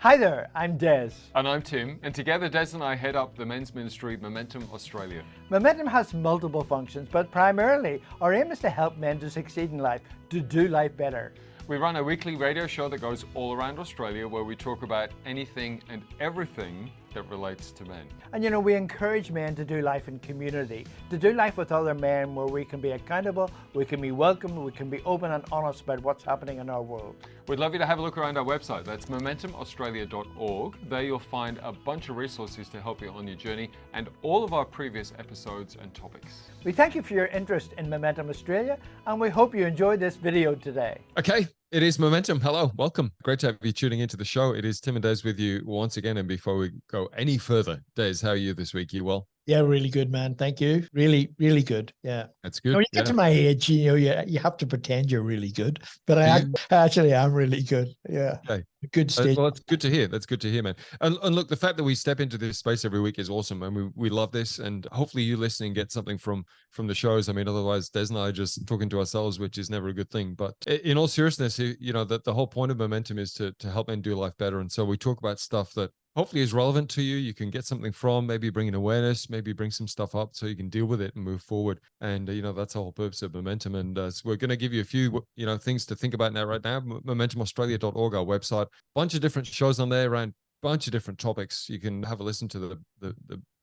Hi there, I'm Des. And I'm Tim, and together Des and I head up the men's ministry Momentum Australia. Momentum has multiple functions, but primarily our aim is to help men to succeed in life, to do life better. We run a weekly radio show that goes all around Australia where we talk about anything and everything that relates to men. And we encourage men to do life in community, to do life with other men where we can be accountable, we can be welcomed, we can be open and honest about what's happening in our world. We'd love you to have a look around our website. That's momentumaustralia.org. There you'll find a bunch of resources to help you on your journey and all of our previous episodes and topics. We thank you for your interest in Momentum Australia, and we hope you enjoyed this video today. Okay, it is Momentum. Hello, welcome. Great to have you tuning into the show. It is Tim and Des with you once again. And before we go any further, Des, how are you this week? You well? Yeah, really good, man. Thank you. Really, really good. Yeah. That's good. When you get to my age, you have to pretend you're really good. But I actually am really good. Yeah. Okay. Good stage. Well, that's good to hear. That's good to hear, man. And look, the fact that we step into this space every week is awesome. And we love this. And hopefully you listening get something from the shows. I mean, otherwise Des and I are just talking to ourselves, which is never a good thing. But in all seriousness, that the whole point of Momentum is to help men do life better. And so we talk about stuff that hopefully is relevant to you. You can get something from, maybe bring an awareness, maybe bring some stuff up so you can deal with it and move forward. And, that's the whole purpose of Momentum. And so we're going to give you a few, things to think about now, right now. MomentumAustralia.org, our website, bunch of different shows on there around a bunch of different topics. You can have a listen to the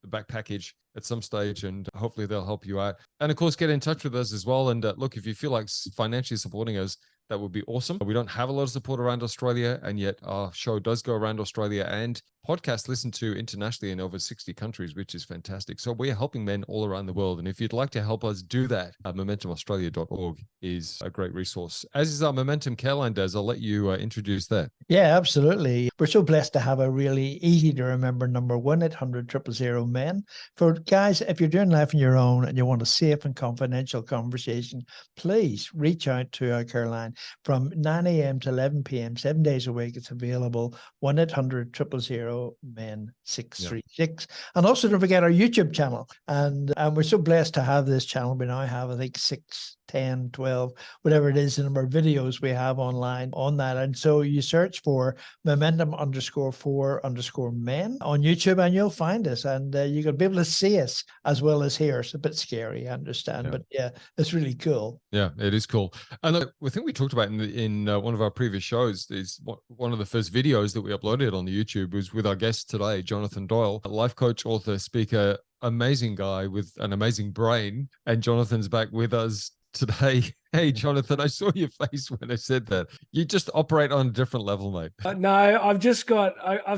back package at some stage, and hopefully they'll help you out. And of course, get in touch with us as well. And look, if you feel like financially supporting us, that would be awesome. We don't have a lot of support around Australia, and yet our show does go around Australia and podcast listened to internationally in over 60 countries, which is fantastic. So we're helping men all around the world. And if you'd like to help us do that, MomentumAustralia.org is a great resource. As is our Momentum CARELINE. Des, I'll let you introduce that. Yeah, absolutely. We're so blessed to have a really easy to remember number 1-800-000-MEN. For guys, if you're doing life on your own and you want a safe and confidential conversation, please reach out to our CARELINE from 9 a.m. to 11 p.m. 7 days a week. It's available. 1-800-000-MEN 636. Yeah. And also don't forget our YouTube channel. And we're so blessed to have this channel. We now have, I think, 6, 10, 12, whatever it is, the number of videos we have online on that. And so you search for Momentum_4_men on YouTube and you'll find us, and you're going to be able to see us as well as hear us. A bit scary, I understand, but yeah, it's really cool. Yeah, it is cool. And look, I think we talked about in one of our previous shows, is one of the first videos that we uploaded on the YouTube was with our guest today, Jonathan Doyle, a life coach, author, speaker, amazing guy with an amazing brain. And Jonathan's back with us today. Hey, Jonathan, I saw your face when I said that. You just operate on a different level, mate. No, I've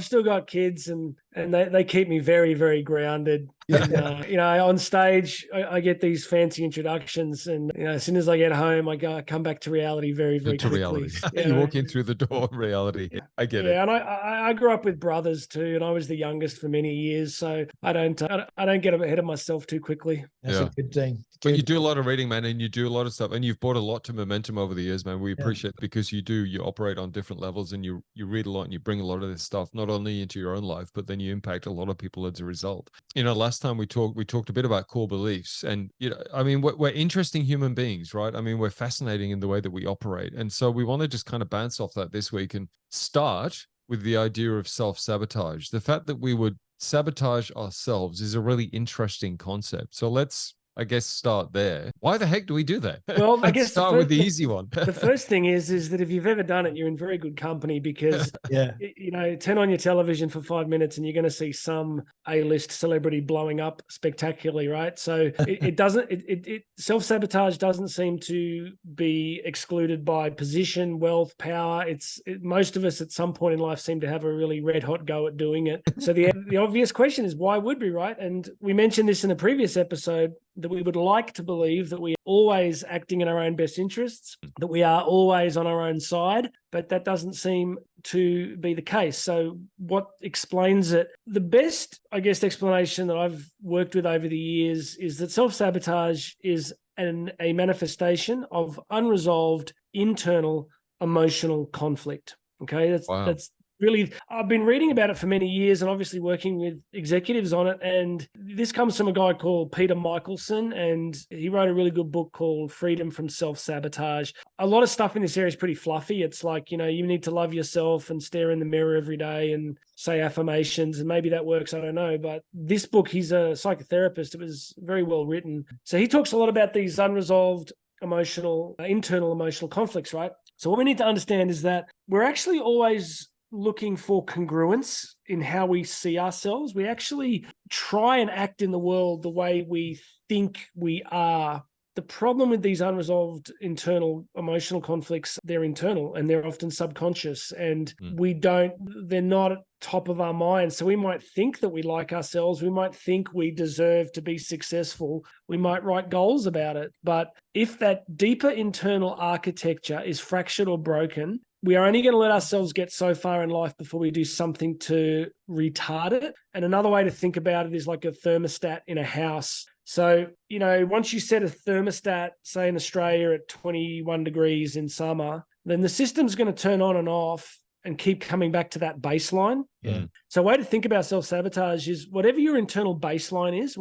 still got kids, and they keep me very, very grounded. And, on stage, I get these fancy introductions, and as soon as I get home, I come back to reality very, very quickly. Reality. You walk in through the door, reality. Yeah. I get it. Yeah, and I grew up with brothers too, and I was the youngest for many years, so I don't get ahead of myself too quickly. That's a good thing. But you do a lot of reading, man, and you do a lot of stuff, and you've brought a lot to Momentum over the years, man. We appreciate it because you operate on different levels, and you read a lot, and you bring a lot of this stuff not only into your own life, but then you impact a lot of people as a result. Last time we talked a bit about core beliefs, and we're interesting human beings, right? I mean, we're fascinating in the way that we operate, and so we want to just kind of bounce off that this week and start with the idea of self-sabotage. The fact that we would sabotage ourselves is a really interesting concept. So let's, I guess, start there. Why the heck do we do that? Well, I guess start with the easy one. The first thing is that if you've ever done it, you're in very good company, because turn on your television for 5 minutes and you're going to see some A-list celebrity blowing up spectacularly, right? So self-sabotage doesn't seem to be excluded by position, wealth, power. Most of us at some point in life seem to have a really red hot go at doing it. So the obvious question is, why would we, right? And we mentioned this in a previous episode, that we would like to believe that we are always acting in our own best interests, that we are always on our own side, but that doesn't seem to be the case. So what explains it? The best, I guess, explanation that I've worked with over the years is that self-sabotage is a manifestation of unresolved internal emotional conflict. Okay, really, I've been reading about it for many years and obviously working with executives on it. And this comes from a guy called Peter Michelson, and he wrote a really good book called Freedom from Self-Sabotage. A lot of stuff in this area is pretty fluffy. It's like, you need to love yourself and stare in the mirror every day and say affirmations, and maybe that works, I don't know. But this book, he's a psychotherapist. It was very well written. So he talks a lot about these unresolved internal emotional conflicts, right? So what we need to understand is that we're actually always looking for congruence in how we see ourselves. We actually try and act in the world the way we think we are. The problem with these unresolved internal emotional conflicts, they're internal and they're often subconscious, and they're not top of our mind. So we might think that we like ourselves. We might think we deserve to be successful. We might write goals about it. But if that deeper internal architecture is fractured or broken, we are only going to let ourselves get so far in life before we do something to retard it. And another way to think about it is like a thermostat in a house. So, once you set a thermostat, say in Australia at 21 degrees in summer, then the system's going to turn on and off and keep coming back to that baseline. Yeah. So a way to think about self-sabotage is whatever your internal baseline is,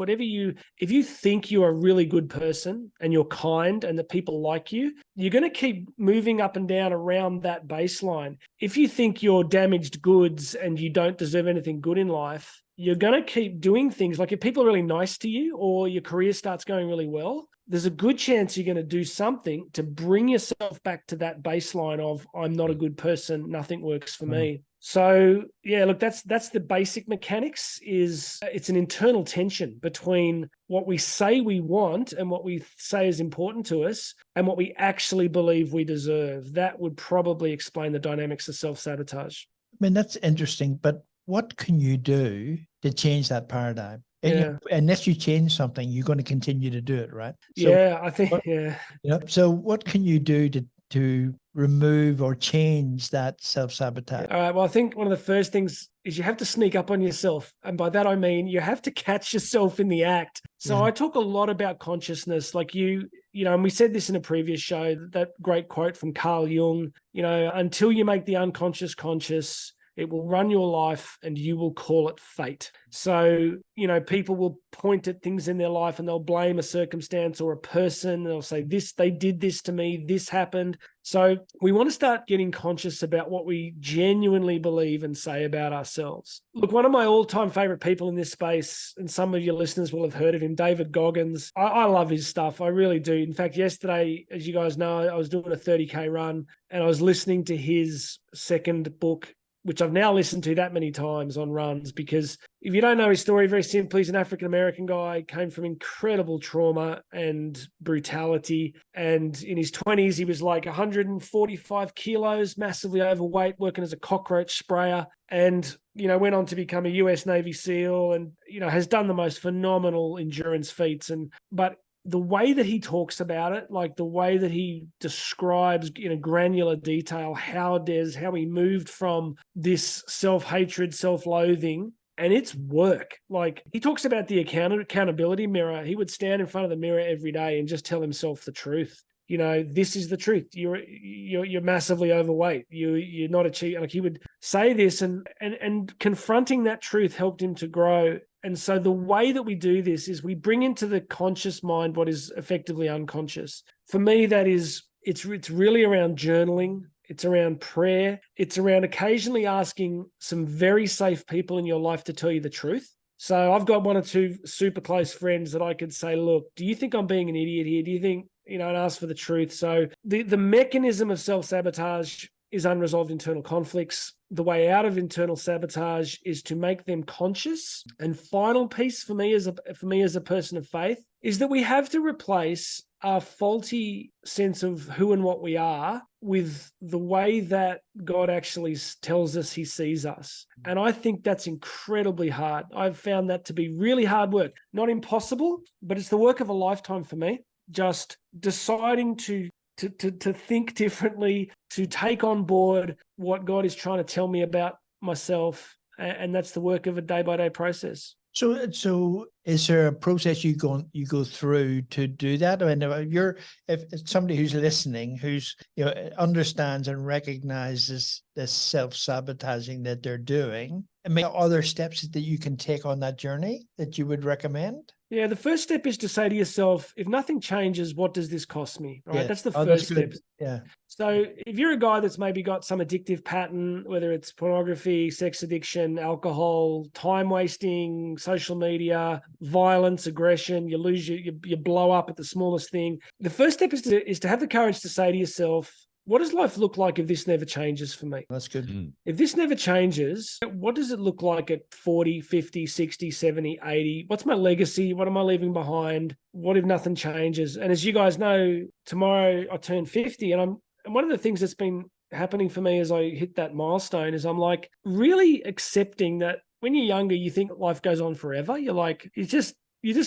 if you think you're a really good person and you're kind and that people like you, you're going to keep moving up and down around that baseline. If you think you're damaged goods and you don't deserve anything good in life, you're going to keep doing things like if people are really nice to you or your career starts going really well, there's a good chance you're going to do something to bring yourself back to that baseline of I'm not a good person, nothing works for me. So yeah, look, that's the basic mechanics. It's an internal tension between what we say we want and what we say is important to us and what we actually believe we deserve. That would probably explain the dynamics of self-sabotage. I mean, that's interesting, but what can you do to change that paradigm? Yeah. Unless you change something, you're going to continue to do it, right? So I think, So what can you do to remove or change that self-sabotage? All right. Well, I think one of the first things is you have to sneak up on yourself. And by that, I mean, you have to catch yourself in the act. So I talk a lot about consciousness, like and we said this in a previous show, that great quote from Carl Jung, until you make the unconscious conscious, it will run your life and you will call it fate. So, people will point at things in their life and they'll blame a circumstance or a person. And they'll say, they did this to me, this happened. So we want to start getting conscious about what we genuinely believe and say about ourselves. Look, one of my all-time favorite people in this space, and some of your listeners will have heard of him, David Goggins. I love his stuff. I really do. In fact, yesterday, as you guys know, I was doing a 30K run and I was listening to his second book, which I've now listened to that many times on runs, because if you don't know his story, very simply, he's an African-American guy, came from incredible trauma and brutality. And in his 20s, he was like 145 kilos, massively overweight, working as a cockroach sprayer, and, went on to become a US Navy SEAL and, has done the most phenomenal endurance feats. But the way that he talks about it, like the way that he describes in a granular detail how he moved from this self-hatred, self-loathing, and it's work. Like he talks about the accountability mirror. He would stand in front of the mirror every day and just tell himself the truth. This is the truth. You're massively overweight. You're not achieving. Like he would say this, and confronting that truth helped him to grow. And so the way that we do this is we bring into the conscious mind what is effectively unconscious. For me, it's really around journaling. It's around prayer. It's around occasionally asking some very safe people in your life to tell you the truth. So I've got one or two super close friends that I could say, look, do you think I'm being an idiot here? Do you think, and ask for the truth. So the mechanism of self-sabotage is unresolved internal conflicts. The way out of internal sabotage is to make them conscious. And final piece for me as a person of faith is that we have to replace our faulty sense of who and what we are with the way that God actually tells us he sees us. And I think that's incredibly hard. I've found that to be really hard work. Not impossible, but it's the work of a lifetime for me. Just deciding to think differently, to take on board what God is trying to tell me about myself. And that's the work of a day-by-day process. So is there a process you go through to do that? I mean, if it's somebody who's listening, who's understands and recognizes this self-sabotaging that they're doing, I mean, are there steps that you can take on that journey that you would recommend? Yeah, the first step is to say to yourself, if nothing changes, what does this cost me? All right, that's the that's first good. step. Yeah. So if you're a guy that's maybe got some addictive pattern, whether it's pornography, sex addiction, alcohol, time wasting, social media, violence, aggression, you blow up at the smallest thing. The first step is to have the courage to say to yourself, what does life look like if this never changes for me? That's good. If this never changes, what does it look like at 40, 50, 60, 70, 80? What's my legacy? What am I leaving behind? What if nothing changes? And as you guys know, tomorrow I turn 50, and one of the things that's been happening for me as I hit that milestone is I'm like really accepting that when you're younger, you think life goes on forever. You're like,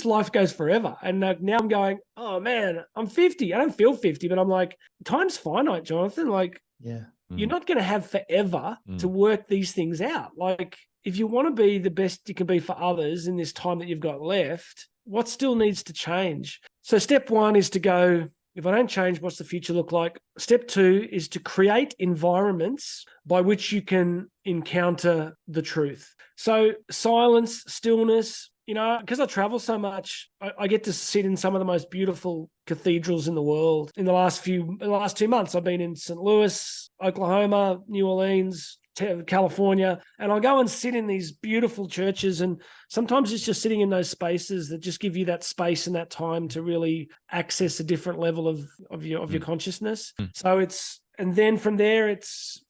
life goes forever. And now I'm going, oh man, I'm 50. I don't feel 50, but I'm like, time's finite, Jonathan. Like, Yeah. you're not going to have forever to work these things out. Like, if you want to be the best you can be for others in this time that you've got left, what still needs to change? So step one is to go, if I don't change, what's the future look like? Step two is to create environments by which you can encounter the truth. So silence, stillness, because I travel so much, I get to sit in some of the most beautiful cathedrals in the world. In the last 2 months, I've been in St. Louis, Oklahoma, New Orleans, California, and I'll go and sit in these beautiful churches. And sometimes it's just sitting in those spaces that just give you that space and that time to really access a different level of your consciousness. So and then from there,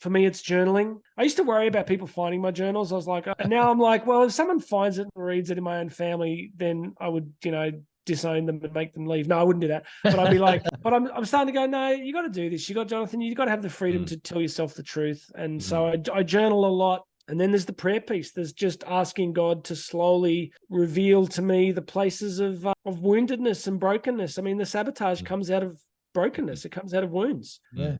for me, it's journaling. I used to worry about people finding my journals. I was like, and now I'm like, well, if someone finds it and reads it in my own family, then I would, disown them and make them leave. No, I wouldn't do that. But I'd be like, but I'm starting to go, no, you got to do this. Jonathan, you got to have the freedom to tell yourself the truth. And so I journal a lot. And then there's the prayer piece. There's just asking God to slowly reveal to me the places of woundedness and brokenness. I mean, the sabotage comes out of brokenness. It comes out of wounds. Yeah.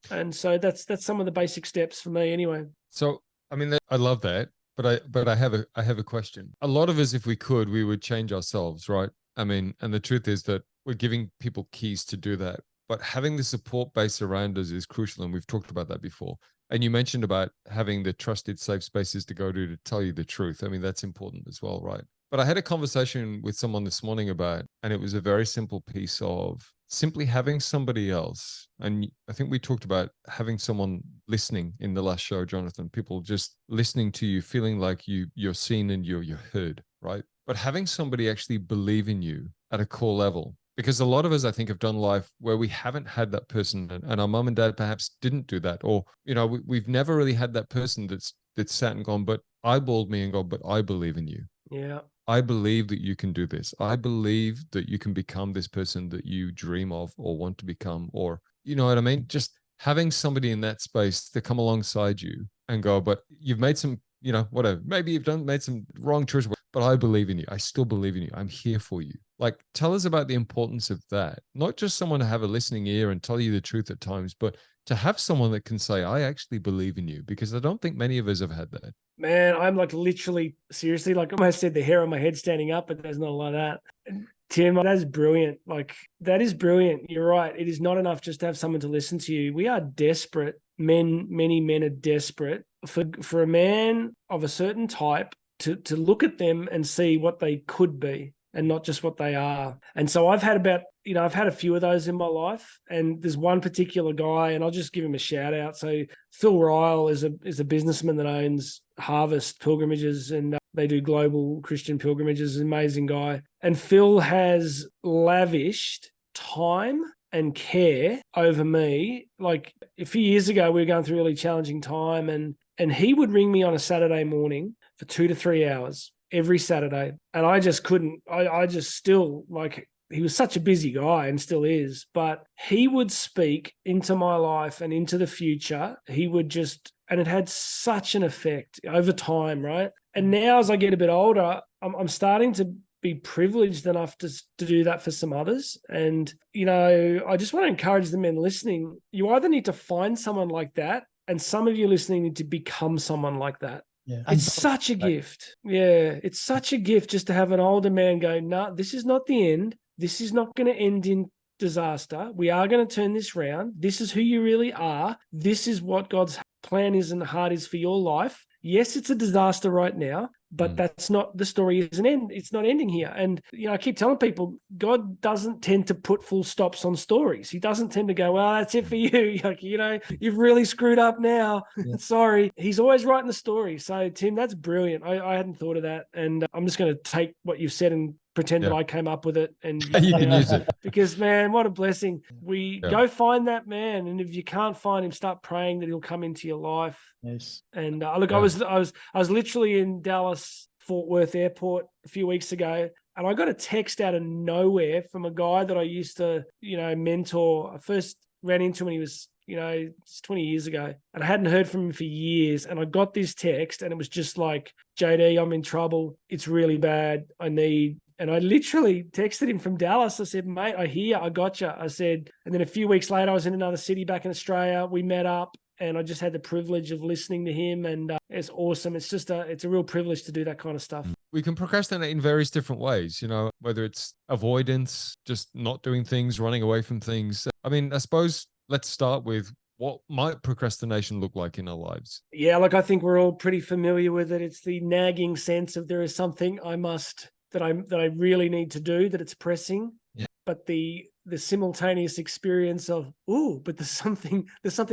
And so that's some of the basic steps for me anyway. So, I mean, I love that, but I have a question. A lot of us, if we could, we would change ourselves, right? I mean, and the truth is that we're giving people keys to do that, but having the support base around us is crucial. And we've talked about that before. And you mentioned about having the trusted safe spaces to go to tell you the truth. I mean, that's important as well, right? But I had a conversation with someone this morning and it was a very simple piece of simply having somebody else. And I think we talked about having someone listening in the last show, Jonathan, people just listening to you, feeling like you're seen and you're heard, right? But having somebody actually believe in you at a core level, because a lot of us, I think, have done life where we haven't had that person, and our mom and dad perhaps didn't do that, or we've never really had that person that's sat and gone, but eyeballed me and gone, but I believe in you. Yeah. I believe that you can do this. I believe that you can become this person that you dream of or want to become, or you know what I mean? Just having somebody in that space to come alongside you and go, but you've made some, whatever. Maybe you've made some wrong choices, but I believe in you. I still believe in you. I'm here for you. Like, tell us about the importance of that. Not just someone to have a listening ear and tell you the truth at times, but to have someone that can say, I actually believe in you, because I don't think many of us have had that. Man, I'm like literally, seriously, like I almost said the hair on my head standing up, but there's not a lot of that. Tim, that's brilliant. Like, that is brilliant. You're right. It is not enough just to have someone to listen to you. We are desperate. Many men are desperate for a man of a certain type to look at them and see what they could be and not just what they are. And so I've had a few of those in my life, and there's one particular guy, and I'll just give him a shout out. So Phil Ryle is a businessman that owns Harvest Pilgrimages, and they do global Christian pilgrimages. An amazing guy. And Phil has lavished time and care over me. Like, a few years ago, we were going through a really challenging time, and he would ring me on a Saturday morning for 2 to 3 hours every Saturday. And I just couldn't, I just still, like, he was such a busy guy and still is, but he would speak into my life and into the future. He would just, and it had such an effect over time, right? And now as I get a bit older, I'm starting to be privileged enough to do that for some others. And, I just want to encourage the men listening. You either need to find someone like that, and some of you listening need to become someone like that. Yeah. It's such a gift. Yeah, it's such a gift just to have an older man go, no, this is not the end. This is not going to end in disaster. We are going to turn this round. This is who you really are. This is what God's plan is and heart is for your life. Yes, it's a disaster right now, but that's not, the story isn't end. It's not ending here. And, I keep telling people, God doesn't tend to put full stops on stories. He doesn't tend to go, well, that's it for you. Like, you've really screwed up now. Yeah. Sorry. He's always writing the story. So Tim, that's brilliant. I hadn't thought of that. And I'm just going to take what you've said and pretend that I came up with it, and you can use it, because man, what a blessing. We go find that man, and if you can't find him, start praying that he'll come into your life. Yes. And look, I was literally in Dallas Fort Worth airport a few weeks ago, and I got a text out of nowhere from a guy that I used to mentor. I first ran into him when he was it's 20 years ago, and I hadn't heard from him for years. And I got this text, and it was just like, JD, I'm in trouble. It's really bad. And I literally texted him from Dallas. I said, mate, I hear, I gotcha. I said, and then a few weeks later, I was in another city back in Australia. We met up, and I just had the privilege of listening to him. And it's awesome. It's just it's a real privilege to do that kind of stuff. We can procrastinate in various different ways, whether it's avoidance, just not doing things, running away from things. I mean, I suppose let's start with, what might procrastination look like in our lives? Yeah, look, I think we're all pretty familiar with it. It's the nagging sense of there is something that I really need to do, that it's pressing. Yeah. But the simultaneous experience of, but there's something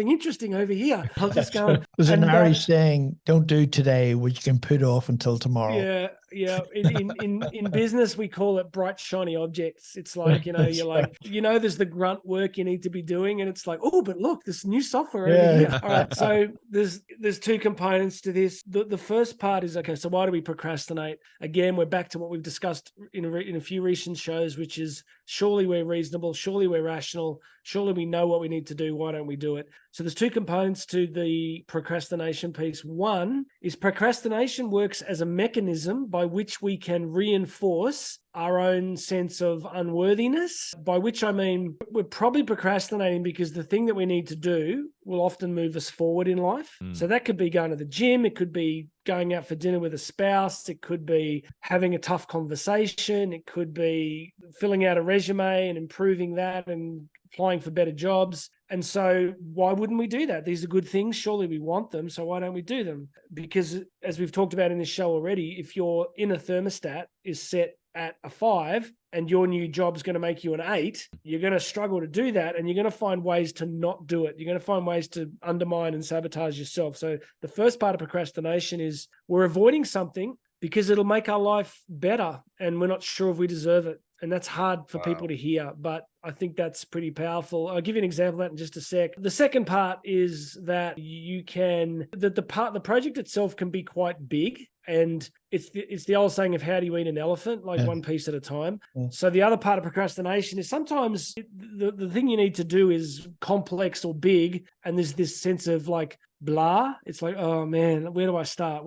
interesting over here. I'll just go. There's an Irish saying, don't do today what you can put off until tomorrow. Yeah. In business, we call it bright, shiny objects. It's like, you're like, there's the grunt work you need to be doing. And it's like, but look, this new software over here. All right. So there's two components to this. The first part is, okay, so why do we procrastinate? Again, we're back to what we've discussed in a few recent shows, which is, surely we're reasonable. Surely we're rational. Surely we know what we need to do. Why don't we do it? So there's two components to the procrastination piece. One is procrastination works as a mechanism by which we can reinforce our own sense of unworthiness, by which I mean we're probably procrastinating because the thing that we need to do will often move us forward in life. So that could be going to the gym. It could be going out for dinner with a spouse. It could be having a tough conversation. It could be filling out a resume and improving that and applying for better jobs. And so why wouldn't we do that? These are good things. Surely we want them. So why don't we do them? Because as we've talked about in this show already, if your inner thermostat is set at a 5 and your new job's going to make you an 8, you're going to struggle to do that, and you're going to find ways to not do it. You're going to find ways to undermine and sabotage yourself. So the first part of procrastination is we're avoiding something because it'll make our life better, and we're not sure if we deserve it. And that's hard for people to hear, but I think that's pretty powerful. I'll give you an example of that in just a sec. The second part is that the project itself can be quite big, and it's the old saying of, how do you eat an elephant? Like one piece at a time. Yeah. So the other part of procrastination is sometimes the thing you need to do is complex or big, and there's this sense of like blah. It's like, oh man, where do I start?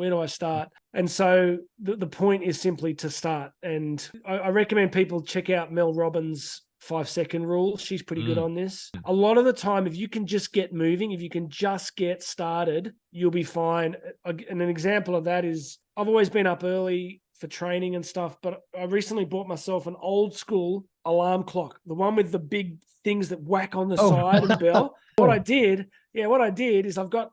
And so the point is simply to start. And I recommend people check out Mel Robbins' 5-second rule. She's pretty good on this. A lot of the time, if you can just get moving, if you can just get started, you'll be fine. And an example of that is, I've always been up early for training and stuff, but I recently bought myself an old school alarm clock, the one with the big things that whack on the side and bell. What I did is I've got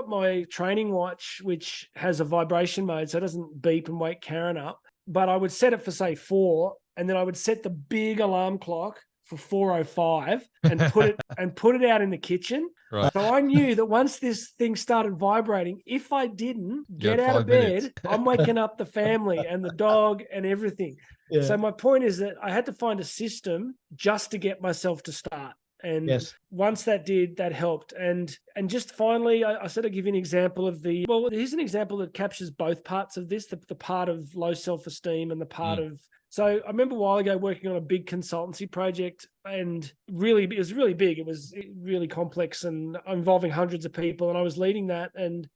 my training watch, which has a vibration mode, so it doesn't beep and wake Karen up. But I would set it for, say, 4, and then I would set the big alarm clock for 4:05 and put it out in the kitchen. Right. So I knew that once this thing started vibrating, if I didn't get out of bed, I'm waking up the family and the dog and everything. Yeah. So my point is that I had to find a system just to get myself to start. And once that helped. And just finally, I said I'd give you an example of here's an example that captures both parts of this, the part of low self-esteem and the part of, so I remember a while ago working on a big consultancy project, and it was really big. It was really complex and involving hundreds of people, and I was leading that. And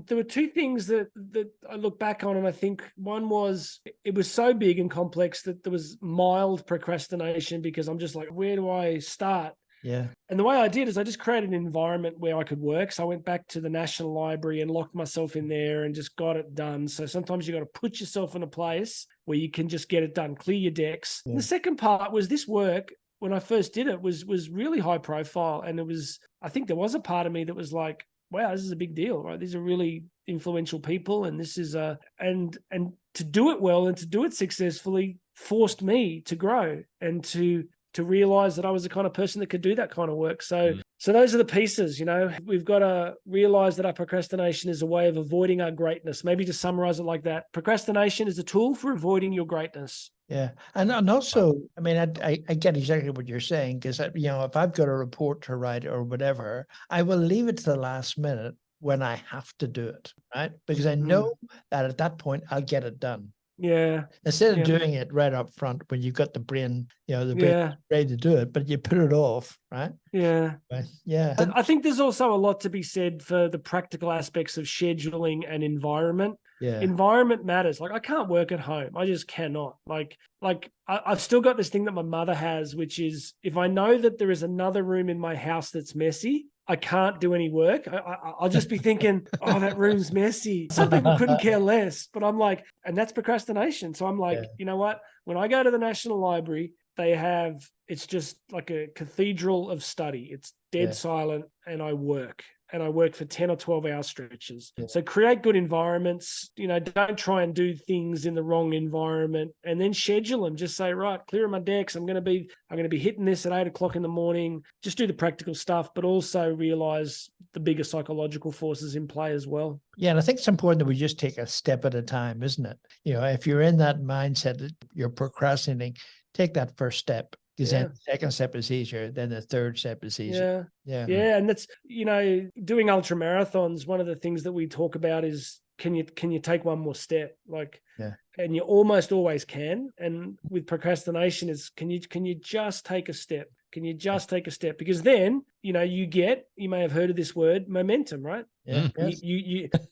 there were two things that I look back on, and I think one was it was so big and complex that there was mild procrastination, because I'm just like, where do I start? Yeah. And the way I did is I just created an environment where I could work. So I went back to the National Library and locked myself in there and just got it done. So sometimes you got to put yourself in a place where you can just get it done, clear your decks. Yeah. And the second part was this work, when I first did it, was really high profile. And it was, I think there was a part of me that was like, wow, this is a big deal, right? These are really influential people. And this is and to do it well and to do it successfully forced me to grow and to realize that I was the kind of person that could do that kind of work. So those are the pieces, you know. We've got to realize that our procrastination is a way of avoiding our greatness. Maybe to summarize it like that, procrastination is a tool for avoiding your greatness. Yeah. And also, I mean, I get exactly what you're saying, because, you know, if I've got a report to write or whatever, I will leave it to the last minute when I have to do it, right? Because I know that at that point I'll get it done. Yeah. Instead of doing it right up front when you've got the brain, you know, the brain Yeah. ready to do it, but you put it off, right? Yeah. But yeah. I think there's also a lot to be said for the practical aspects of scheduling and environment. Yeah. Environment matters. Like, I can't work at home. I just cannot. Like I've still got this thing that my mother has, which is if I know that there is another room in my house that's messy, I can't do any work. I'll just be thinking, oh, that room's messy. Some people couldn't care less, but I'm like, and that's procrastination. So I'm like, you know what? When I go to the National Library, it's just like a cathedral of study. It's dead silent, and I work. And I work for 10 or 12 hour stretches. Yeah. So create good environments, you know, don't try and do things in the wrong environment, and then schedule them. Just say, right, clear my decks. I'm going to be hitting this at 8 o'clock in the morning. Just do the practical stuff, but also realize the bigger psychological forces in play as well. Yeah. And I think it's important that we just take a step at a time, isn't it? You know, if you're in that mindset that you're procrastinating, take that first step. Because then the second step is easier, then the third step is easier. Yeah. And that's, you know, doing ultra marathons, one of the things that we talk about is can you take one more step? Like, and you almost always can. And with procrastination is can you just take a step? Can you just take a step? Because then, you know, you may have heard of this word, momentum, right? Yeah.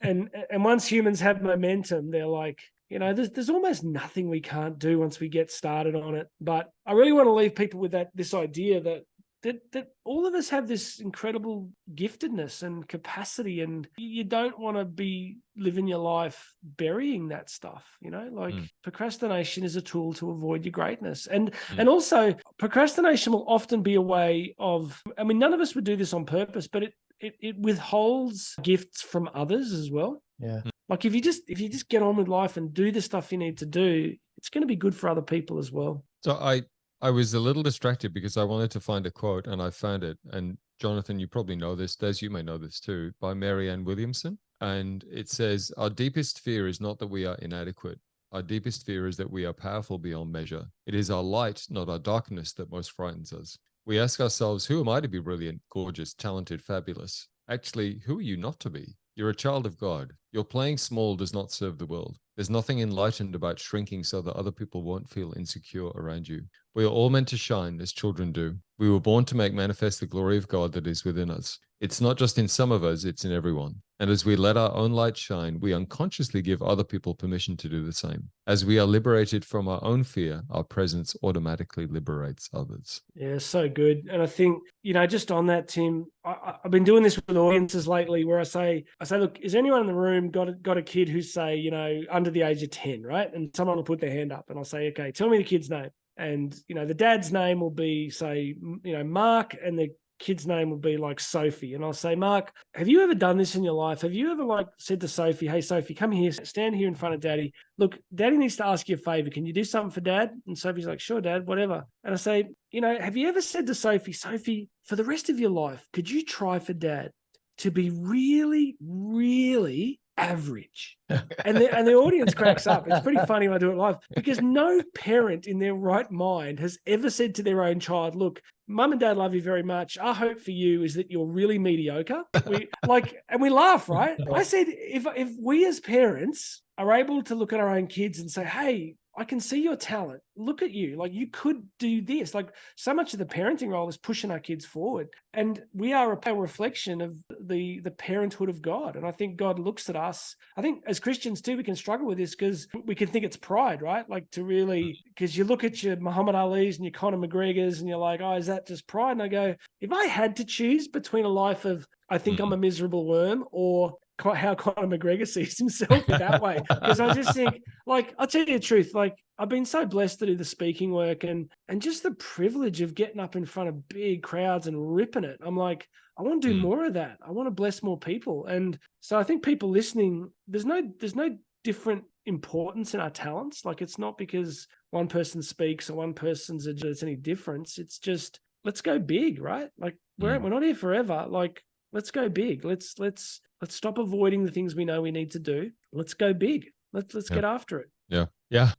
And once humans have momentum, they're like, you know, there's almost nothing we can't do once we get started on it. But I really want to leave people with this idea that all of us have this incredible giftedness and capacity, and you don't want to be living your life burying that stuff, you know, like procrastination is a tool to avoid your greatness. And also procrastination will often be a way of, I mean, none of us would do this on purpose, but it withholds gifts from others as well. Yeah. Like if you just get on with life and do the stuff you need to do, it's going to be good for other people as well. So I was a little distracted because I wanted to find a quote, and I found it. And Jonathan, you probably know this. Des, you may know this too, by Marianne Williamson. And it says, our deepest fear is not that we are inadequate. Our deepest fear is that we are powerful beyond measure. It is our light, not our darkness, that most frightens us. We ask ourselves, who am I to be brilliant, gorgeous, talented, fabulous? Actually, who are you not to be? You're a child of God. Your playing small does not serve the world. There's nothing enlightened about shrinking so that other people won't feel insecure around you. We are all meant to shine as children do. We were born to make manifest the glory of God that is within us. It's not just in some of us, it's in everyone. And as we let our own light shine, we unconsciously give other people permission to do the same. As we are liberated from our own fear, our presence automatically liberates others. Yeah, so good. And I think, you know, just on that, Tim, I've been doing this with audiences lately where I say, look, is anyone in the room got a kid who's, say, you know, under the age of 10, right? And someone will put their hand up and I'll say, okay, tell me the kid's name. And, you know, the dad's name will be, say, you know, Mark, and the kid's name will be like Sophie. And I'll say, Mark, have you ever done this in your life? Have you ever like said to Sophie, hey, Sophie, come here, stand here in front of Daddy. Look, Daddy needs to ask you a favor. Can you do something for Dad? And Sophie's like, sure, Dad, whatever. And I say, you know, have you ever said to Sophie, for the rest of your life, could you try for Dad to be really, really average? And the audience cracks up. It's pretty funny when I do it live, because no parent in their right mind has ever said to their own child, look, Mum and Dad love you very much. Our hope for you is that you're really mediocre. And we laugh, right? I said, if we as parents are able to look at our own kids and say, hey, I can see your talent. Look at you. Like, you could do this. Like, so much of the parenting role is pushing our kids forward. And we are a reflection of the parenthood of God. And I think God looks at us. I think as Christians too, we can struggle with this because we can think it's pride, right? Like, to really, because you look at your Muhammad Ali's and your Conor McGregor's and you're like, oh, is that just pride? And I go, if I had to choose between a life of, I think I'm a miserable worm, or how Conor McGregor sees himself in that way, because I just think, like, I'll tell you the truth, like, I've been so blessed to do the speaking work and just the privilege of getting up in front of big crowds and ripping it. I'm like, I want to do more of that. I want to bless more people. And so I think people listening, there's no different importance in our talents. Like, it's not because one person speaks or one person's there's any difference. It's just, let's go big, right? Like, we're not here forever. Like, let's go big. Let's stop avoiding the things we know we need to do. Let's go big. Let's get after it. Yeah.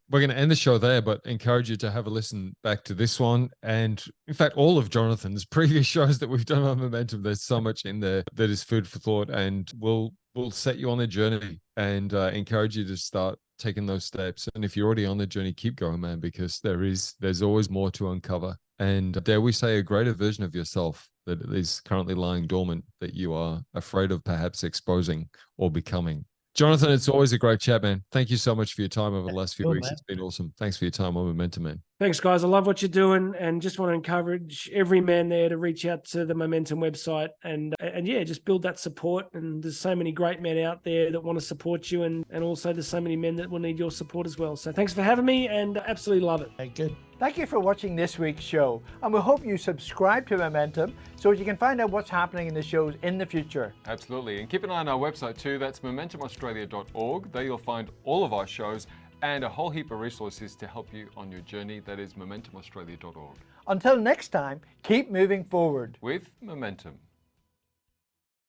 We're going to end the show there, but encourage you to have a listen back to this one. And in fact, all of Jonathan's previous shows that we've done on Momentum, there's so much in there that is food for thought, and will set you on a journey and encourage you to start taking those steps. And if you're already on the journey, keep going, man, because there's always more to uncover. And dare we say, a greater version of yourself that is currently lying dormant that you are afraid of perhaps exposing or becoming. Jonathan, it's always a great chat, man. Thank you so much for your time over the last few weeks. Man. It's been awesome. Thanks for your time on Momentum, man. Thanks, guys. I love what you're doing, and just want to encourage every man there to reach out to the Momentum website and yeah, just build that support. And there's so many great men out there that want to support you, and also there's so many men that will need your support as well. So thanks for having me, and absolutely love it. Very good. Thank you for watching this week's show, and we hope you subscribe to Momentum so you can find out what's happening in the shows in the future. Absolutely. And keep an eye on our website too. That's momentumaustralia.org. There you'll find all of our shows and a whole heap of resources to help you on your journey. That is momentumaustralia.org. Until next time, keep moving forward. With Momentum.